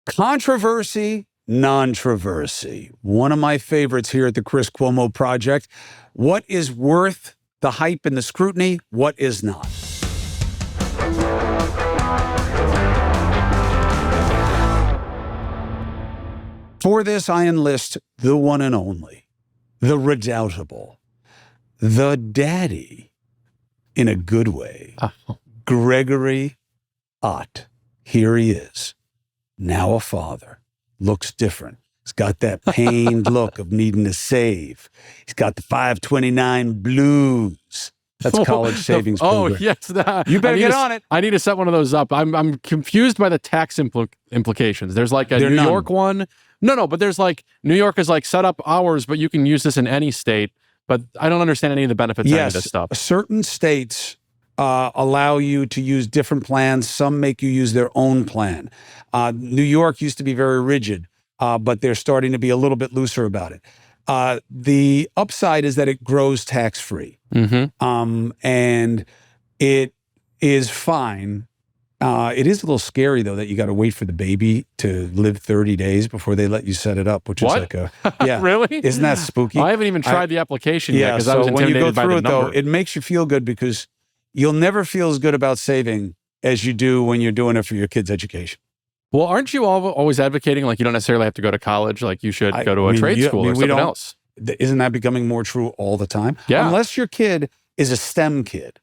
Controversy, nontroversy. One of my favorites here at the Chris Cuomo Project. What is worth the hype and the scrutiny? What is not? For this, I enlist the one and only, the redoubtable, the daddy, in a good way, Gregory Ott. Here he is, now a father, looks different. He's got that pained look of needing to save. He's got the 529 blues. That's college savings program. Oh, yes. You better get on it. I need to set one of those up. I'm confused by the tax implications. There's like a New York one. No, but there's like, New York is like set up hours, but you can use this in any state. But I don't understand any of the benefits of any of this stuff. Certain states allow you to use different plans. Some make you use their own plan. New York used to be very rigid, but they're starting to be a little bit looser about it. The upside is that it grows tax-free. Mm-hmm. And it is fine. It is a little scary, though, that you got to wait for the baby to live 30 days before they let you set it up, which is like a, yeah. Really? Isn't that spooky? I haven't even tried the application yet because I was when you intimidated go by through the it, number. though, it makes you feel good because you'll never feel as good about saving as you do when you're doing it for your kid's education. Well, aren't you always advocating like you don't necessarily have to go to college, like you should go to a trade school or something else? Isn't that becoming more true all the time? Yeah. Unless your kid is a STEM kid.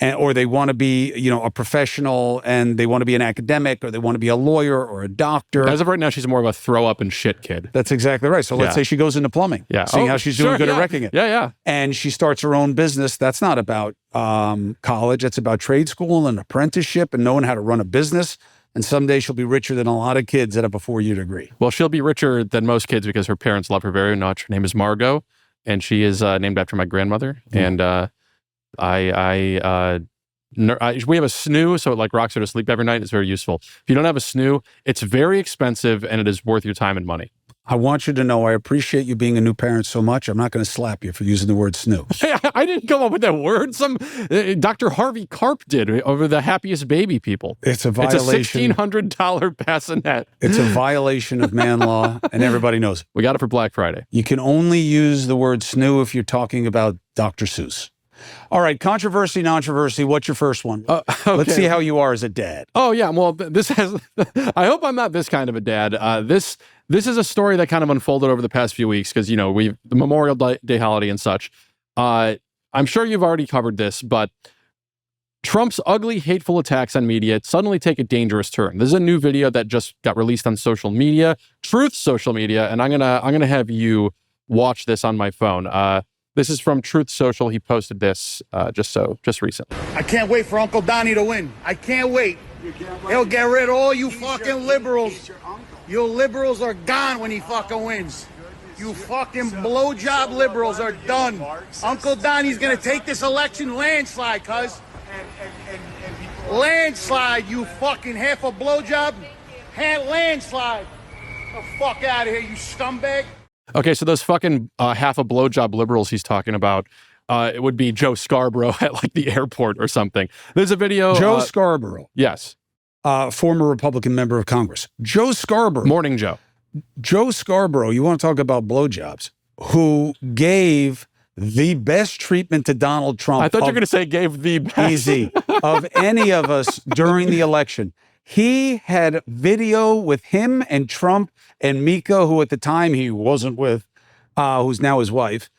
Or they want to be, a professional and they want to be an academic or they want to be a lawyer or a doctor. As of right now, she's more of a throw up and shit kid. That's exactly right. So let's say she goes into plumbing, seeing how she's doing good at wrecking it. Yeah. And she starts her own business. That's not about college. It's about trade school and apprenticeship and knowing how to run a business. And someday she'll be richer than a lot of kids that have a 4-year degree. Well, she'll be richer than most kids because her parents love her very much. Her name is Margot, and she is named after my grandmother. And we have a snoo, so it like rocks her to sleep every night. It's very useful. If you don't have a snoo, it's very expensive and it is worth your time and money. I want you to know I appreciate you being a new parent so much. I'm not going to slap you for using the word snoo. I didn't come up with that word. Some Dr. Harvey Karp did over the happiest baby people. It's a violation. It's a $1,600 bassinet. It's a violation of man law, and everybody knows it. We got it for Black Friday. You can only use the word snoo if you're talking about Dr. Seuss. All right, controversy, nontroversy. What's your first one? Okay. Let's see how you are as a dad. Oh, yeah. Well, this has... I hope I'm not this kind of a dad. This is a story that kind of unfolded over the past few weeks because, the Memorial Day holiday and such. I'm sure you've already covered this, but Trump's ugly, hateful attacks on media suddenly take a dangerous turn. This is a new video that just got released on social media, Truth social media, and I'm gonna have you watch this on my phone. This is from Truth Social. He posted this just recently. I can't wait for Uncle Donnie to win. I can't wait. He'll get rid of all you fucking liberals. You liberals are gone when he fucking wins. You fucking blowjob liberals are done. Uncle Donnie's gonna take this election landslide, cuz. Landslide, you fucking half a blowjob. Landslide. Get the fuck out of here, you scumbag. Okay, so those fucking half a blowjob liberals he's talking about, it would be Joe Scarborough at like the airport or something. There's a video. Joe Scarborough. Yes. Former Republican member of Congress. Joe Scarborough. Morning, Joe. Joe Scarborough, you want to talk about blowjobs, who gave the best treatment to Donald Trump. I thought you were going to say gave the best. Easy. Of any of us during the election. He had video with him and Trump and Mika, who at the time he wasn't with, who's now his wife,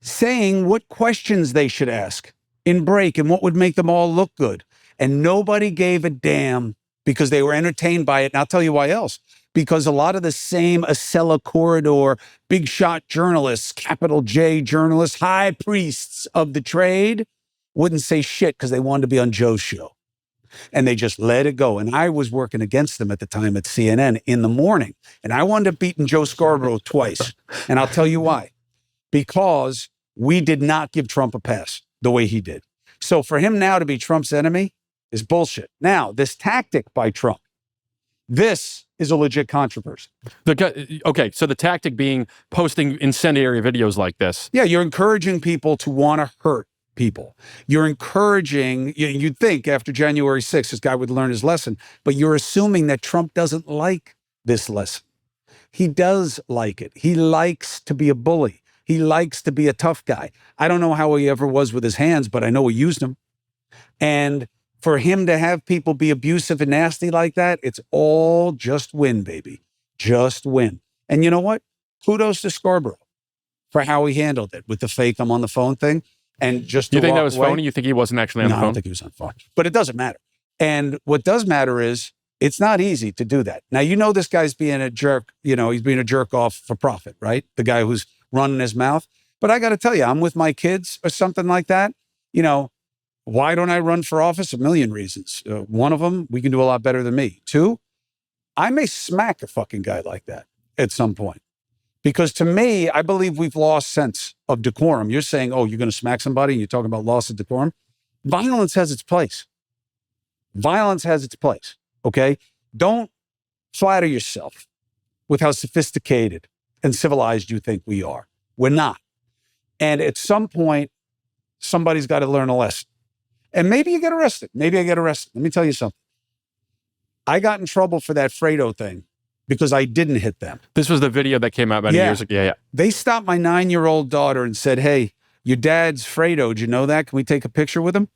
saying what questions they should ask in break and what would make them all look good. And nobody gave a damn because they were entertained by it. And I'll tell you why else. Because a lot of the same Acela Corridor, big shot journalists, capital J journalists, high priests of the trade wouldn't say shit because they wanted to be on Joe's show. And they just let it go. And I was working against them at the time at CNN in the morning. And I wound up beating Joe Scarborough twice. And I'll tell you why. Because we did not give Trump a pass the way he did. So for him now to be Trump's enemy is bullshit. Now, this tactic by Trump, this is a legit controversy. Okay, so the tactic being posting incendiary videos like this. Yeah, you're encouraging people to want to hurt people. You're encouraging, you'd think after January 6th, this guy would learn his lesson, but you're assuming that Trump doesn't like this lesson. He does like it. He likes to be a bully. He likes to be a tough guy. I don't know how he ever was with his hands, but I know he used them. And for him to have people be abusive and nasty like that, it's all just win, baby. Just win. And you know what? Kudos to Scarborough for how he handled it with the fake I'm on the phone thing. And just You to think walk that was away. phony? You think he wasn't actually on No, the I phone? don't think he was on the phone. But it doesn't matter. And what does matter is it's not easy to do that. Now, you know this guy's being a jerk. You know, he's being a jerk off for profit, right? The guy who's running his mouth. But I got to tell you, I'm with my kids or something like that. You know, why don't I run for office? A million reasons. One of them, we can do a lot better than me. Two, I may smack a fucking guy like that at some point. Because to me, I believe we've lost sense of decorum. You're saying, oh, you're going to smack somebody and you're talking about loss of decorum. Violence has its place. Violence has its place, okay? Don't flatter yourself with how sophisticated and civilized you think we are. We're not. And at some point, somebody's got to learn a lesson. And maybe you get arrested. Maybe I get arrested. Let me tell you something. I got in trouble for that Fredo thing because I didn't hit them. This was the video that came out many years ago. Yeah. They stopped my 9-year-old daughter and said, hey, your dad's Fredo. Did you know that? Can we take a picture with him?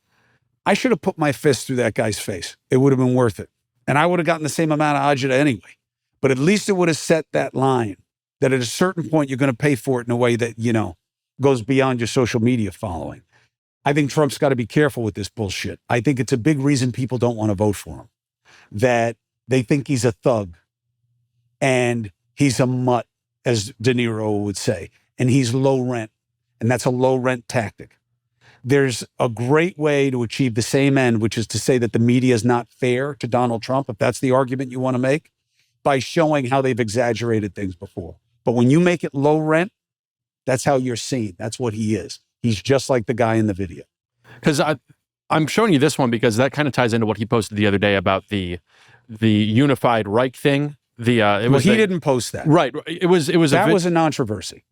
I should have put my fist through that guy's face. It would have been worth it. And I would have gotten the same amount of agita anyway. But at least it would have set that line that at a certain point, you're going to pay for it in a way that, you know, goes beyond your social media following. I think Trump's got to be careful with this bullshit. I think it's a big reason people don't want to vote for him, that they think he's a thug and he's a mutt, as De Niro would say, and he's low rent. And that's a low rent tactic. There's a great way to achieve the same end, which is to say that the media is not fair to Donald Trump, if that's the argument you want to make, by showing how they've exaggerated things before. But when you make it low rent, that's how you're seen. That's what he is. He's just like the guy in the video. Because I'm showing you this one because that kind of ties into what he posted the other day about the unified Reich thing. He didn't post that. Right. It was that was a nontroversy.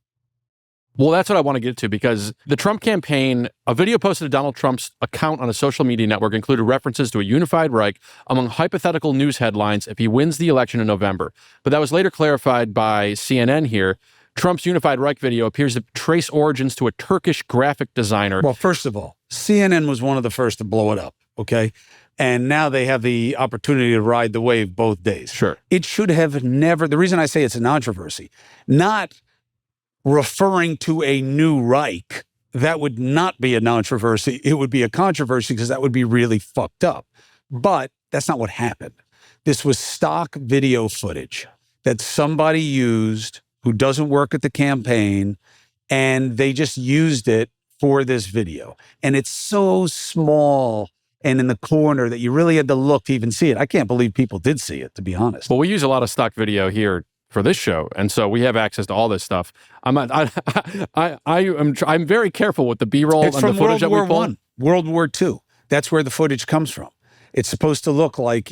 Well, that's what I want to get to because the Trump campaign, a video posted to Donald Trump's account on a social media network included references to a unified Reich among hypothetical news headlines if he wins the election in November. But that was later clarified by CNN here. Trump's unified Reich video appears to trace origins to a Turkish graphic designer. Well, first of all, CNN was one of the first to blow it up, okay? And now they have the opportunity to ride the wave both days. Sure. It should have never, the reason I say it's a controversy, not referring to a new Reich, that would not be a controversy. It would be a controversy because that would be really fucked up. But that's not what happened. This was stock video footage that somebody used who doesn't work at the campaign, and they just used it for this video. And it's so small and in the corner that you really had to look to even see it. I can't believe people did see it, to be honest. Well, we use a lot of stock video here for this show, and so we have access to all this stuff. I'm very careful with the B-roll and the footage that we pull. World War I, World War II. That's where the footage comes from. It's supposed to look like,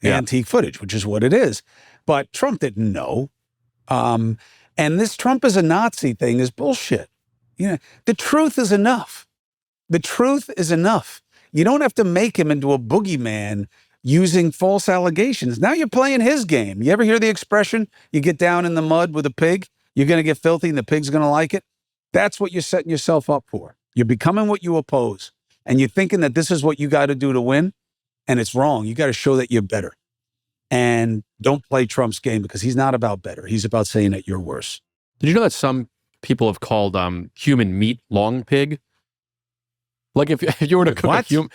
antique footage, which is what it is. But Trump didn't know. And this Trump is a Nazi thing is bullshit. The truth is enough. The truth is enough. You don't have to make him into a boogeyman using false allegations. Now you're playing his game. You ever hear the expression, you get down in the mud with a pig, you're going to get filthy and the pig's going to like it? That's what you're setting yourself up for. You're becoming what you oppose. And you're thinking that this is what you got to do to win. And it's wrong. You got to show that you're better. And don't play Trump's game because he's not about better. He's about saying that you're worse. Did you know that some people have called human meat long pig? Like if you were to cook a human,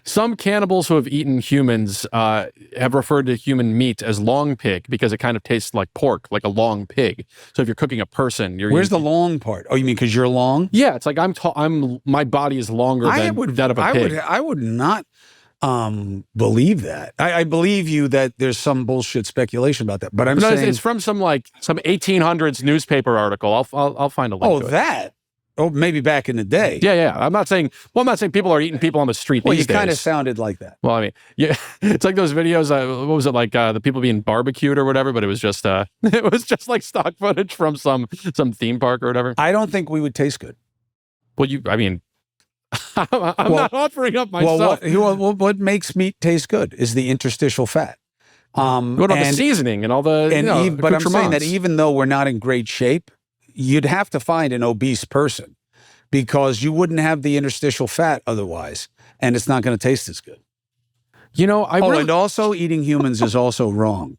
some cannibals who have eaten humans have referred to human meat as long pig because it kind of tastes like pork, like a long pig. So if you're cooking a person, where's the long part? Oh, you mean because you're long? Yeah, it's like my body is longer than that of a pig. I would not believe that. I believe you that there's some bullshit speculation about that, but I'm saying it's from some 1800s newspaper article. I'll find a link. Oh, to it. that. Oh, maybe back in the day. Yeah. I'm not saying people are eating people on the street these days. Well, you kind of sounded like that. Well, I mean, yeah, it's like those videos. What was it like? The people being barbecued or whatever, but it was just like stock footage from some theme park or whatever. I don't think we would taste good. Well, I'm not offering up myself. What makes meat taste good is the interstitial fat. What about the seasoning and all the, but I'm saying that accoutrements? even though we're not in great shape, you'd have to find an obese person because you wouldn't have the interstitial fat otherwise, and it's not going to taste as good. And also eating humans is also wrong.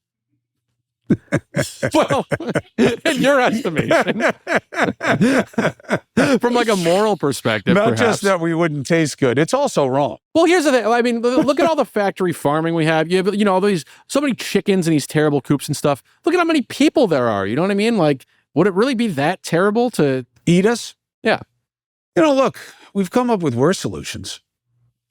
Well, in your estimation, from like a moral perspective, Not perhaps. just that we wouldn't taste good, it's also wrong. Well, here's the thing. I mean, look at all the factory farming we have. You have, all these, so many chickens in these terrible coops and stuff. Look at how many people there are. You know what I mean? Like, would it really be that terrible to eat us? Yeah. Look, we've come up with worse solutions.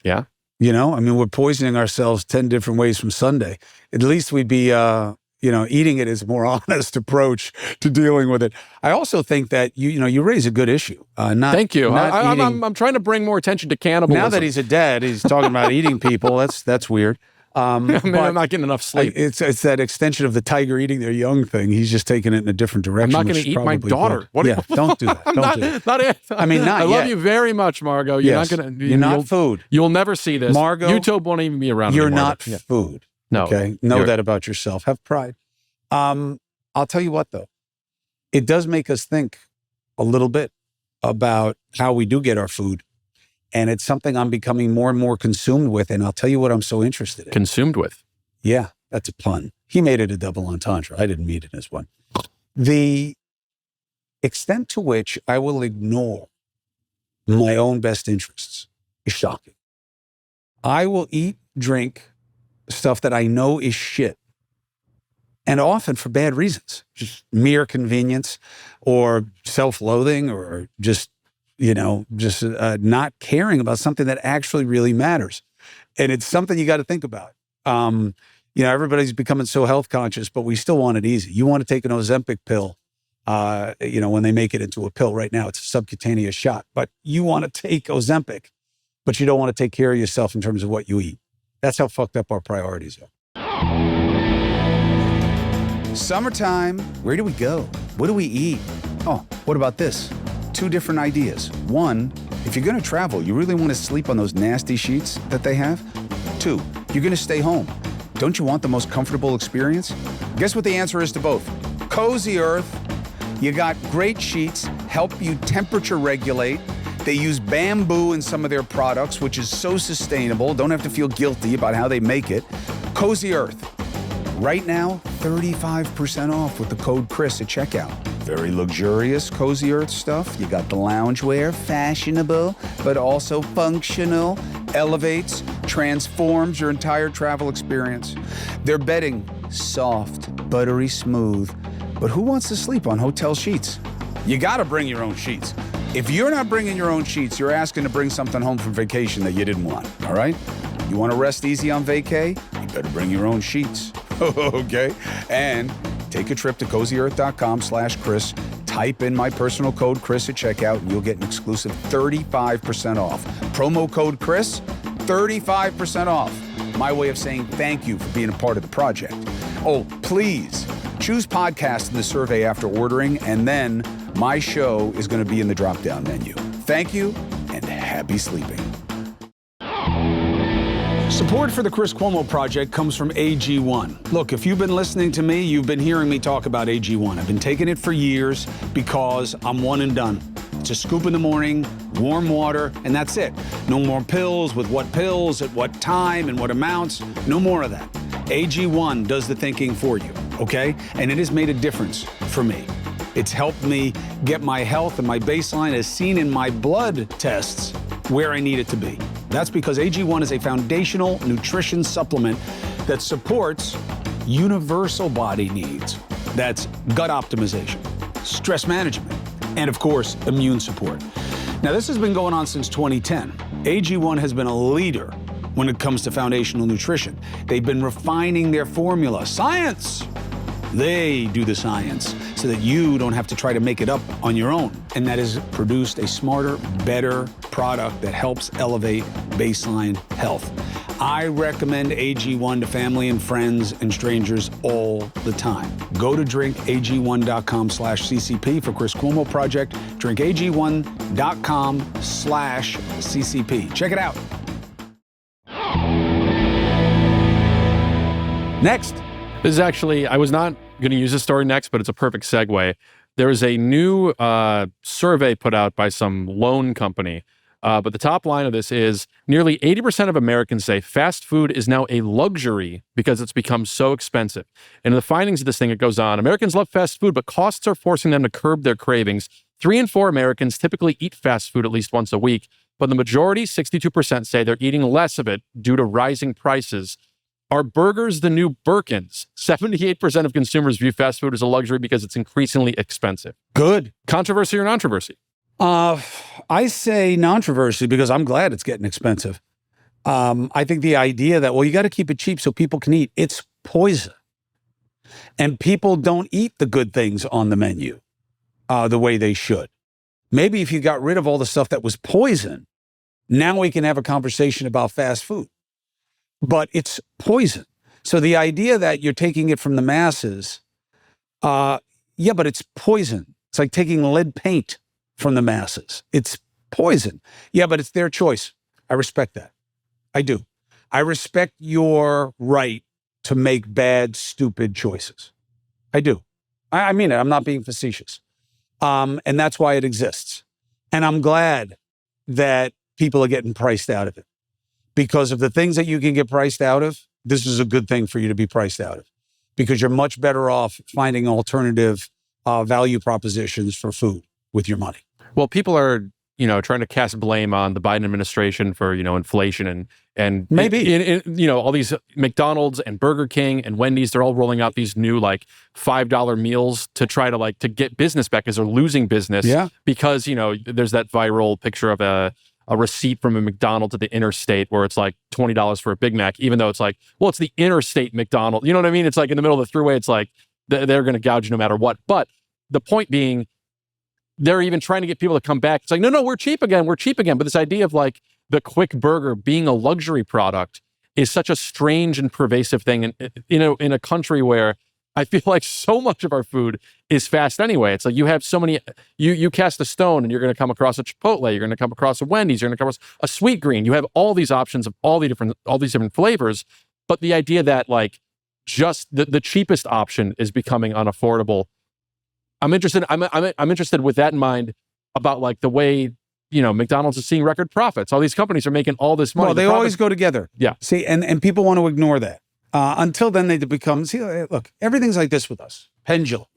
Yeah. We're poisoning ourselves 10 different ways from Sunday. At least we'd be, eating it is a more honest approach to dealing with it. I also think that you raise a good issue. Thank you. I'm trying to bring more attention to cannibalism. Now that he's a dad, he's talking about eating people. That's weird. I'm not getting enough sleep. It's that extension of the tiger eating their young thing. He's just taking it in a different direction. I'm not going to eat my daughter. Don't do that. Don't do that. I love you very much, Margot. You're not going to. You're not food. You'll never see this. Margot, YouTube won't even be around. You're anymore, not food. No. Okay. Know that about yourself. Have pride. I'll tell you what, though. It does make us think a little bit about how we do get our food. And it's something I'm becoming more and more consumed with. And I'll tell you what I'm so interested in. Consumed with? Yeah, that's a pun. He made it a double entendre. I didn't mean it as one. The extent to which I will ignore my own best interests is shocking. I will eat, drink stuff that I know is shit. And often for bad reasons, just mere convenience or self-loathing or just not caring about something that actually really matters. And it's something you got to think about. Everybody's becoming so health conscious, but we still want it easy. You want to take an Ozempic pill, when they make it into a pill right now, it's a subcutaneous shot, but you want to take Ozempic, but you don't want to take care of yourself in terms of what you eat. That's how fucked up our priorities are. Summertime, where do we go? What do we eat? Oh, what about this? 2 different ideas. 1, if you're going to travel, you really want to sleep on those nasty sheets that they have? 2, you're going to stay home. Don't you want the most comfortable experience? Guess what the answer is to both? Cozy Earth. You got great sheets, help you temperature regulate. They use bamboo in some of their products, which is so sustainable. Don't have to feel guilty about how they make it. Cozy Earth. Right now, 35% off with the code Chris at checkout. Very luxurious Cozy Earth stuff. You got the loungewear, fashionable, but also functional, elevates, transforms your entire travel experience. Their bedding, soft, buttery smooth. But who wants to sleep on hotel sheets? You gotta bring your own sheets. If you're not bringing your own sheets, you're asking to bring something home from vacation that you didn't want, all right? You wanna rest easy on vacay? You better bring your own sheets. Okay? And take a trip to cozyearth.com/Chris. Type in my personal code Chris at checkout and you'll get an exclusive 35% off. Promo code Chris, 35% off. My way of saying thank you for being a part of the project. Oh, please choose podcast in the survey after ordering, and then my show is going to be in the drop-down menu. Thank you and happy sleeping. Support for the Chris Cuomo Project comes from AG1. Look, if you've been listening to me, you've been hearing me talk about AG1. I've been taking it for years because I'm one and done. It's a scoop in the morning, warm water, and that's it. No more pills, with what pills, at what time, and what amounts. No more of that. AG1 does the thinking for you, okay? And it has made a difference for me. It's helped me get my health and my baseline as seen in my blood tests where I need it to be. That's because AG1 is a foundational nutrition supplement that supports universal body needs. That's gut optimization, stress management, and of course, immune support. Now, this has been going on since 2010. AG1 has been a leader when it comes to foundational nutrition. They've been refining their formula. Science! They do the science so that you don't have to try to make it up on your own. And that has produced a smarter, better product that helps elevate baseline health. I recommend AG1 to family and friends and strangers all the time. Go to drinkag1.com/CCP for Chris Cuomo Project. drinkag1.com/CCP. Check it out. Next, This is actually, I was not going to use this story next, but it's a perfect segue. There is a new survey put out by some loan company. But the top line of this is nearly 80% of Americans say fast food is now a luxury because it's become so expensive. And in the findings of this thing, it goes on, Americans love fast food, but costs are forcing them to curb their cravings. 3 in 4 Americans typically eat fast food at least once a week, but the majority, 62%, say they're eating less of it due to rising prices. Are burgers the new Birkins? 78% of consumers view fast food as a luxury because it's increasingly expensive. Good. Controversy or nontroversy? I say nontroversy because I'm glad it's getting expensive. I think the idea that, well, you got to keep it cheap so people can eat, it's poison. And people don't eat the good things on the menu the way they should. Maybe if you got rid of all the stuff that was poison, now we can have a conversation about fast food. But it's poison. So the idea that you're taking it from the masses, yeah, but it's poison. It's like taking lead paint from the masses. It's poison. Yeah, but it's their choice. I respect that. I do. I respect your right to make bad, stupid choices. I do. I mean it. I'm not being facetious. And that's why it exists. And I'm glad that people are getting priced out of it. Because of the things that you can get priced out of, this is a good thing for you to be priced out of. Because you're much better off finding alternative value propositions for food with your money. Well, people are, trying to cast blame on the Biden administration for, inflation and maybe, all these McDonald's and Burger King and Wendy's, they're all rolling out these new $5 meals to try to get business back because they're losing business. Yeah. Because, there's that viral picture of a receipt from a McDonald's at the interstate where it's like $20 for a Big Mac, even though it's like, well, it's the interstate McDonald's. You know what I mean? It's like in the middle of the thruway, it's like they're going to gouge you no matter what. But the point being, they're even trying to get people to come back. It's like, no, we're cheap again. We're cheap again. But this idea of the quick burger being a luxury product is such a strange and pervasive thing. And, in a country where I feel like so much of our food is fast anyway. It's like you have so many, you cast a stone and you're going to come across a Chipotle, you're going to come across a Wendy's, you're going to come across a Sweet Green. You have all these options of all these different flavors. But the idea that just the cheapest option is becoming unaffordable. I'm interested with that in mind about the way, McDonald's is seeing record profits. All these companies are making all this money. Well, they always go together. Yeah. See, and people want to ignore that. Until then, they become, look, everything's like this with us. Pendulum.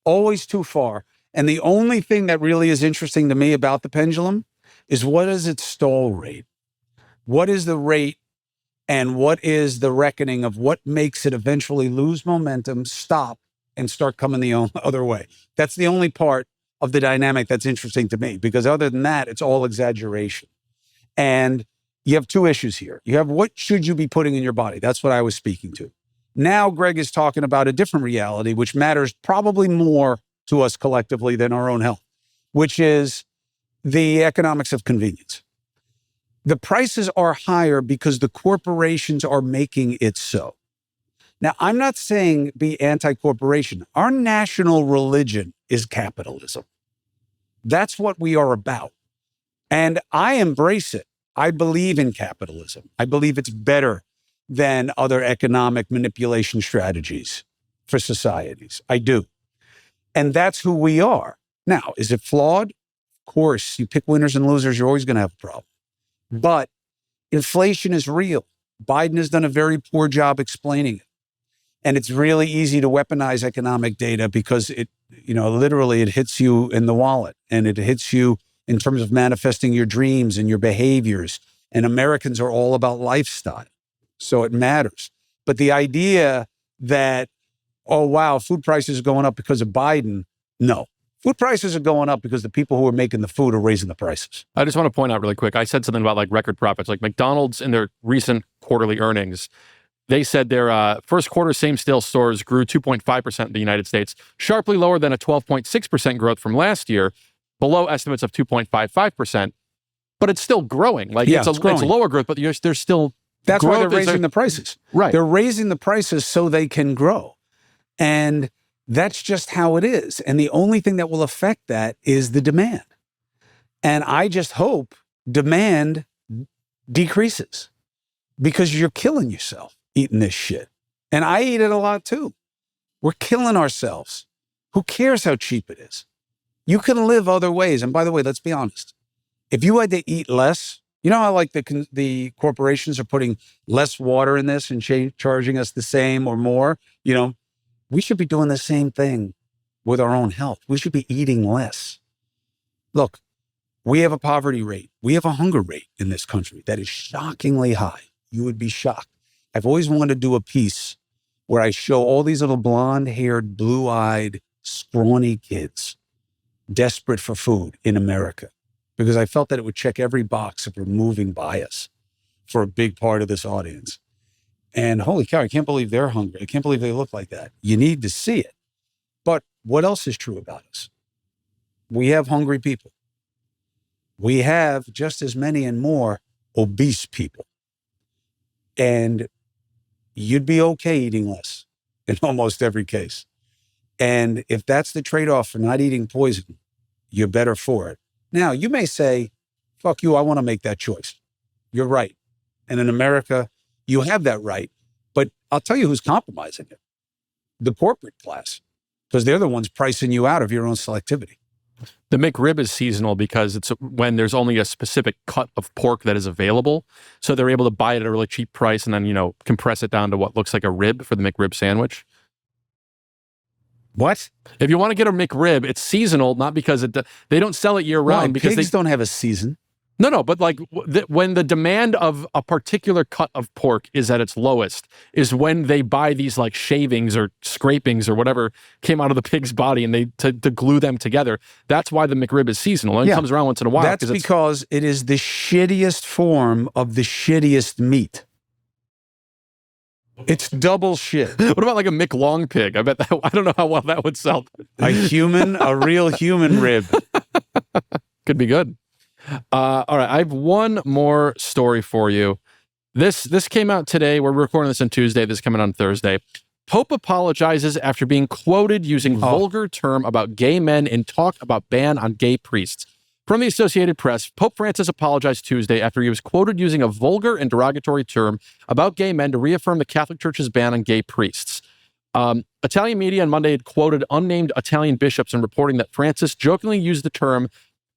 Always too far. And the only thing that really is interesting to me about the pendulum is what is its stall rate? What is the rate and what is the reckoning of what makes it eventually lose momentum, stop, and start coming the other way? That's the only part of the dynamic that's interesting to me, because other than that, it's all exaggeration. And you have 2 issues here. You have what should you be putting in your body? That's what I was speaking to. Now, Greg is talking about a different reality, which matters probably more to us collectively than our own health, which is the economics of convenience. The prices are higher because the corporations are making it so. Now, I'm not saying be anti-corporation. Our national religion is capitalism. That's what we are about. And I embrace it. I believe in capitalism. I believe it's better than other economic manipulation strategies for societies. I do. And that's who we are. Now, is it flawed? Of course, you pick winners and losers, you're always going to have a problem. But inflation is real. Biden has done a very poor job explaining it. And it's really easy to weaponize economic data because it, literally it hits you in the wallet and it hits you in terms of manifesting your dreams and your behaviors. And Americans are all about lifestyle. So it matters. But the idea that, oh, wow, food prices are going up because of Biden. No, food prices are going up because the people who are making the food are raising the prices. I just want to point out really quick. I said something about record profits, like McDonald's in their recent quarterly earnings. They said their first quarter same-store stores grew 2.5% in the United States, sharply lower than a 12.6% growth from last year, below estimates of 2.55%. But it's still growing. It's growing. It's a lower growth, but there's still That's why they're raising the prices. Right. They're raising the prices so they can grow. And that's just how it is. And the only thing that will affect that is the demand. And I just hope demand decreases because you're killing yourself eating this shit. And I eat it a lot too. We're killing ourselves. Who cares how cheap it is? You can live other ways. And by the way, let's be honest. If you had to eat less, you know how like the corporations are putting less water in this and charging us the same or more? You know, we should be doing the same thing with our own health. We should be eating less. Look, we have a poverty rate. We have a hunger rate in this country that is shockingly high. You would be shocked. I've always wanted to do a piece where I show all these little blonde-haired, blue-eyed, scrawny kids desperate for food in America, because I felt that it would check every box of removing bias for a big part of this audience. And holy cow, I can't believe they're hungry. I can't believe they look like that. You need to see it. But what else is true about us? We have hungry people. We have just as many and more obese people. And you'd be okay eating less in almost every case. And if that's the trade-off for not eating poison, you're better for it. Now, you may say, fuck you, I want to make that choice. You're right. And in America, you have that right. But I'll tell you who's compromising it. The corporate class, because they're the ones pricing you out of your own selectivity. The McRib is seasonal because it's when there's only a specific cut of pork that is available. So they're able to buy it at a really cheap price and then, compress it down to what looks like a rib for the McRib sandwich. What? If you want to get a McRib, it's seasonal, not because they don't sell it year round. Because pigs don't have a season. No, but like when the demand of a particular cut of pork is at its lowest is when they buy these like shavings or scrapings or whatever came out of the pig's body and they to glue them together. That's why the McRib is seasonal. And it comes around once in a while. That's because it is the shittiest form of the shittiest meat. It's double shit. What about like a McLong pig? I bet that, I don't know how well that would sell. A real human rib. Could be good. All right, I have one more story for you. This came out today. We're recording this on Tuesday. This is coming on Thursday. Pope apologizes after being quoted using vulgar term about gay men in talk about ban on gay priests. From the Associated Press, Pope Francis apologized Tuesday after he was quoted using a vulgar and derogatory term about gay men to reaffirm the Catholic Church's ban on gay priests. Italian media on Monday had quoted unnamed Italian bishops in reporting that Francis jokingly used the term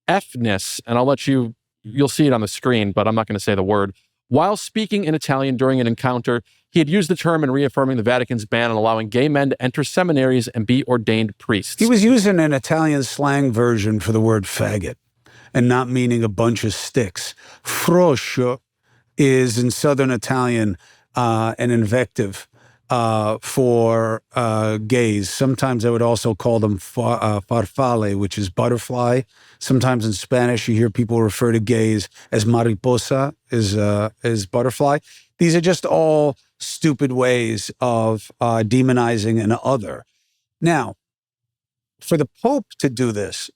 Fness, and you'll see it on the screen, but I'm not going to say the word. While speaking in Italian during an encounter, he had used the term in reaffirming the Vatican's ban on allowing gay men to enter seminaries and be ordained priests. He was using an Italian slang version for the word faggot and not meaning a bunch of sticks. Froscio is in Southern Italian an invective for gays. Sometimes I would also call them farfalle, which is butterfly. Sometimes in Spanish, you hear people refer to gays as mariposa, is butterfly. These are just all stupid ways of demonizing an other. Now, for the Pope to do this,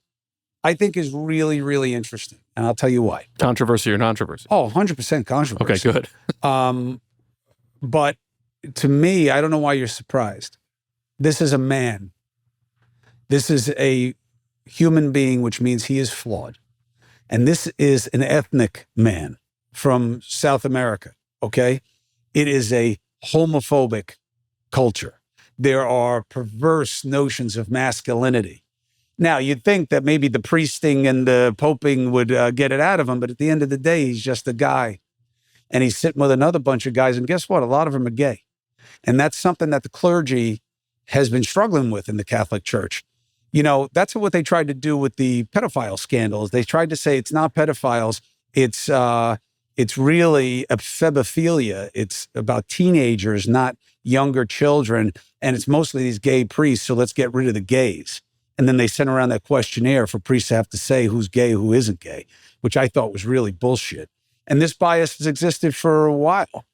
I think is really, really interesting. And I'll tell you why. Controversy or non-controversy? Oh, 100% controversy. Okay, good. But to me, I don't know why you're surprised. This is a man. This is a human being, which means he is flawed. And this is an ethnic man from South America, okay? It is a homophobic culture. There are perverse notions of masculinity. Now, you'd think that maybe the priesting and the poping would get it out of him, but at the end of the day, he's just a guy. And he's sitting with another bunch of guys, and guess what? A lot of them are gay. And that's something that the clergy has been struggling with in the Catholic Church. That's what they tried to do with the pedophile scandals. They tried to say it's not pedophiles, it's really ephebophilia. It's about teenagers, not younger children, and it's mostly these gay priests, so let's get rid of the gays. And then they sent around that questionnaire for priests to have to say who's gay, who isn't gay, which I thought was really bullshit. And this bias has existed for a while.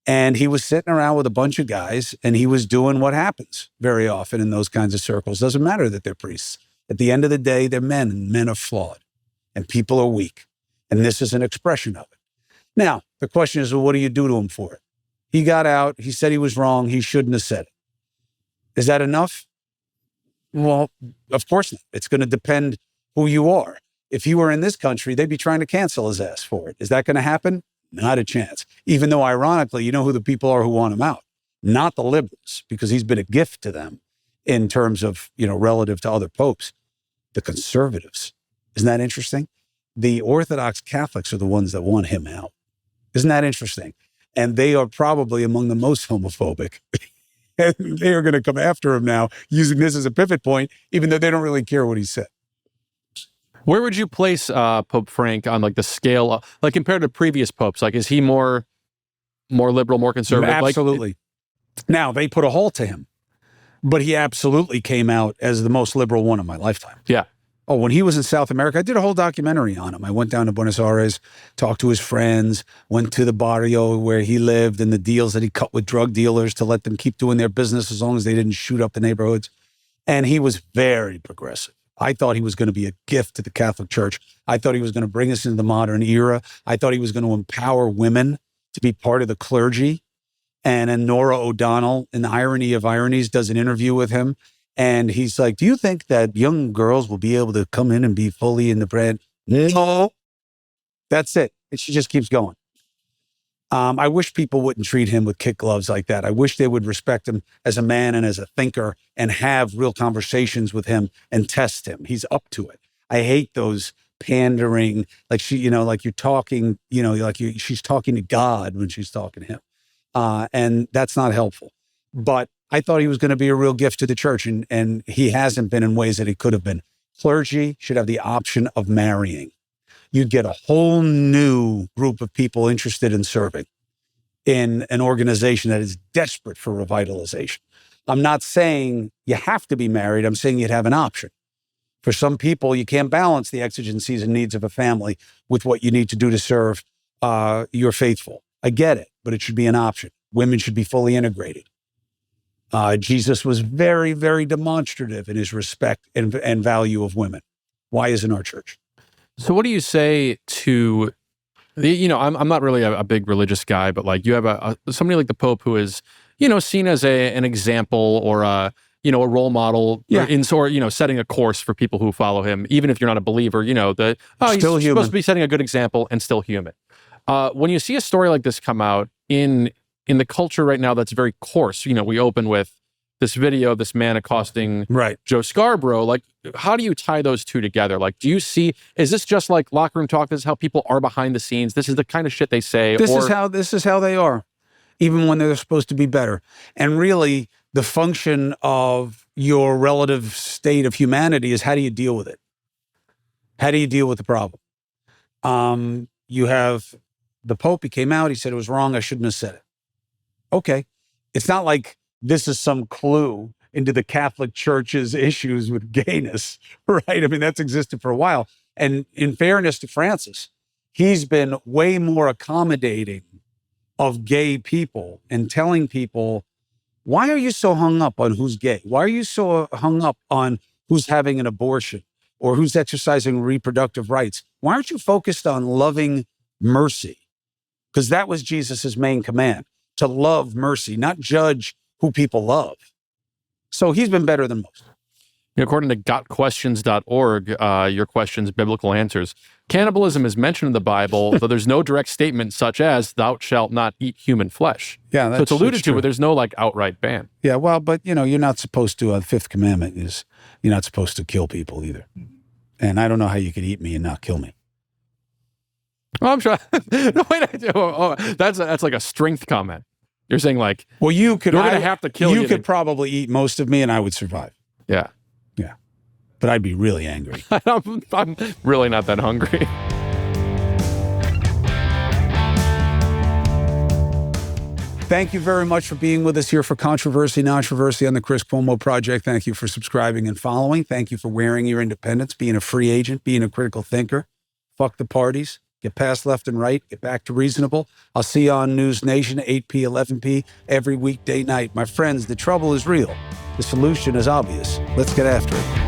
And he was sitting around with a bunch of guys, and he was doing what happens very often in those kinds of circles. Doesn't matter that they're priests. At the end of the day, they're men, and men are flawed, and people are weak. And this is an expression of it. Now, the question is, well, what do you do to him for it? He got out. He said he was wrong. He shouldn't have said it. Is that enough? Well, of course not. It's going to depend who you are. If he were in this country, they'd be trying to cancel his ass for it. Is that going to happen? Not a chance. Even though, ironically, you know who the people are who want him out? not the liberals, because he's been a gift to them in terms of, relative to other popes, the conservatives. Isn't that interesting? The Orthodox Catholics are the ones that want him out. Isn't that interesting? And they are probably among the most homophobic. And they are going to come after him now, using this as a pivot point, even though they don't really care what he said. Where would you place Pope Frank on like the scale, compared to previous popes? Like, is he more liberal, more conservative? Absolutely. Now, they put a halt to him, but he absolutely came out as the most liberal one of my lifetime. Yeah. Oh, when he was in South America, I did a whole documentary on him. I went down to Buenos Aires, talked to his friends, went to the barrio where he lived and the deals that he cut with drug dealers to let them keep doing their business as long as they didn't shoot up the neighborhoods. And he was very progressive. I thought he was going to be a gift to the Catholic Church. I thought he was going to bring us into the modern era. I thought he was going to empower women to be part of the clergy. And then Nora O'Donnell, in the irony of ironies, does an interview with him. And he's like, do you think that young girls will be able to come in and be fully in the brand? No. That's it. And she just keeps going. I wish people wouldn't treat him with kid gloves like that. I wish they would respect him as a man and as a thinker and have real conversations with him and test him. He's up to it. I hate those pandering, like you're talking, she's talking to God when she's talking to him. And that's not helpful. But I thought he was going to be a real gift to the church, and he hasn't been in ways that he could have been. Clergy should have the option of marrying. You'd get a whole new group of people interested in serving in an organization that is desperate for revitalization. I'm not saying you have to be married. I'm saying you'd have an option. For some people, you can't balance the exigencies and needs of a family with what you need to do to serve your faithful. I get it, but it should be an option. Women should be fully integrated. Jesus was very, very demonstrative in his respect and value of women. Why isn't our church? So what do you say to, I'm not really a big religious guy, but like you have somebody like the Pope who is, seen as an example or a role model, or setting a course for people who follow him, even if you're not a believer, he's still human. Supposed to be setting a good example and still human. When you see a story like this come out in the culture right now that's very coarse, we open with this video of this man accosting Joe Scarborough. Like, how do you tie those two together? Like, is this just like locker room talk? This is how people are behind the scenes. This is the kind of shit they say. This is how they are, even when they're supposed to be better. And really, the function of your relative state of humanity is, how do you deal with it? How do you deal with the problem? You have the Pope. He came out. He said it was wrong. I shouldn't have said it. Okay. It's not like this is some clue into the Catholic Church's issues with gayness, right? I mean, that's existed for a while. And in fairness to Francis, he's been way more accommodating of gay people and telling people, why are you so hung up on who's gay? Why are you so hung up on who's having an abortion or who's exercising reproductive rights? Why aren't you focused on loving mercy? Because that was Jesus's main command, to love mercy, not judge who people love. So he's been better than most. According to gotquestions.org, your questions, biblical answers. Cannibalism is mentioned in the Bible, though there's no direct statement such as "thou shalt not eat human flesh." Yeah, so it's alluded to, but there's no like outright ban. Yeah, well, but you're not supposed to. The fifth commandment is you're not supposed to kill people either. And I don't know how you could eat me and not kill me. Well, I'm sure. No, wait, that's like a strength comment. You're saying like, well, we're going to have to kill you. You could probably eat most of me and I would survive. Yeah. Yeah. But I'd be really angry. I'm really not that hungry. Thank you very much for being with us here for Controversy, Nontroversy on the Chris Cuomo Project. Thank you for subscribing and following. Thank you for wearing your independence, being a free agent, being a critical thinker. Fuck the parties. Get past left and right. Get back to reasonable. I'll see you on News Nation, 8p, 11p, every weekday night. My friends, the trouble is real. The solution is obvious. Let's get after it.